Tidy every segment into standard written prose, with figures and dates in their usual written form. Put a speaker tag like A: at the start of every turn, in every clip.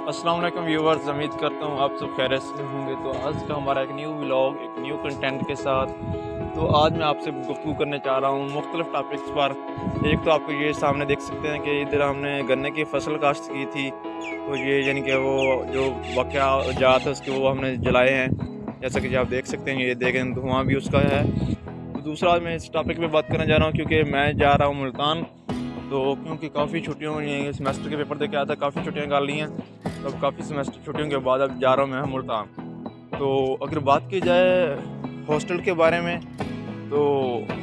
A: अस्सलाम वालेकुम व्यूवर्स, उम्मीद करता हूँ आप सब खैरियत से होंगे। तो आज का हमारा एक न्यू व्लॉग, एक न्यू कंटेंट के साथ। तो आज मैं आपसे गुफ्तगू करने चाह रहा हूँ मुख्तलिफ टॉपिक्स पर। एक तो आपको ये सामने देख सकते हैं कि इधर हमने गन्ने की फसल काश्त की थी, तो ये यानी कि वो जो वाक़या जात है उसके वो हमने जलाए हैं, जैसा कि आप देख सकते हैं। ये देखें धुआँ भी उसका है। तो दूसरा मैं इस टॉपिक पर बात करने जा रहा हूँ क्योंकि मैं जा रहा हूँ मुल्तान। तो क्योंकि काफ़ी छुट्टियों में सेमेस्टर के पेपर दे के आया था, काफ़ी छुट्टियाँ निकाल ली हैं, तो अब काफ़ी सेमेस्टर छुट्टियों के बाद अब जा रहा हूँ मैं मुल्तान। तो अगर बात की जाए हॉस्टल के बारे में, तो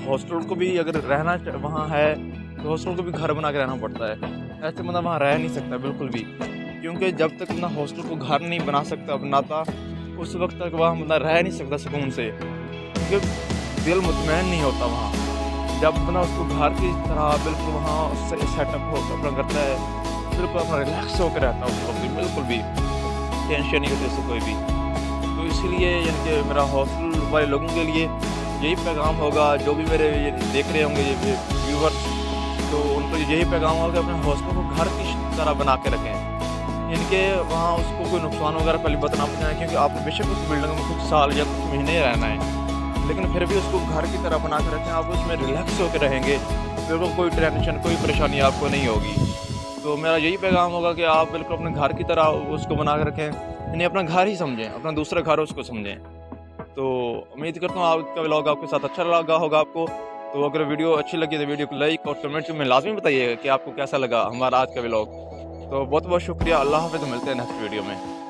A: हॉस्टल को भी अगर रहना वहाँ है तो हॉस्टल को भी घर बना के रहना पड़ता है। ऐसे बंदा वहाँ रह नहीं सकता बिल्कुल भी, क्योंकि जब तक ना हॉस्टल को घर नहीं बना सकता बनाता, उस वक्त तक वहाँ बंदा रह नहीं सकता सुकून से, क्योंकि दिल मुतमैन नहीं होता वहाँ। जब बंदा उसको घर की तरह बिल्कुल वहाँ उससे सेटअप हो अपना करता है, बिल्कुल अपना रिलैक्स होकर रहता है उस वक्त, बिल्कुल भी टेंशन नहीं होती उससे कोई भी। तो इसीलिए यानी कि मेरा हॉस्टल वाले लोगों के लिए यही पैगाम होगा, जो भी मेरे ये देख रहे होंगे ये व्यूवर्स, तो उनको यही पैगाम होगा कि अपने हॉस्टल को घर की तरह बना के रखें, यानी कि वहाँ उसको कोई नुकसान वगैरह पहली बात ना पहुँचाएँ, क्योंकि आप बेशक उस बिल्डिंग में कुछ साल या कुछ महीने रहना है, लेकिन फिर भी उसको घर की तरह बना कर रखें। आप उसमें रिलैक्स होकर रहेंगे, बिल्कुल कोई टेंशन कोई परेशानी आपको नहीं होगी। तो मेरा यही पैगाम होगा कि आप बिल्कुल अपने घर की तरह उसको बना कर रखें, यानी अपना घर ही समझें, अपना दूसरा घर उसको समझें। तो उम्मीद करता हूँ आपका व्लॉग आपके साथ अच्छा लगा होगा आपको। तो अगर वीडियो अच्छी लगी तो वीडियो को लाइक और कमेंट में लाजमी बताइएगा कि आपको कैसा लगा हमारा आज का व्लॉग। तो बहुत बहुत शुक्रिया। अल्लाह हाफ़िज़, मिलते हैं नेक्स्ट वीडियो में।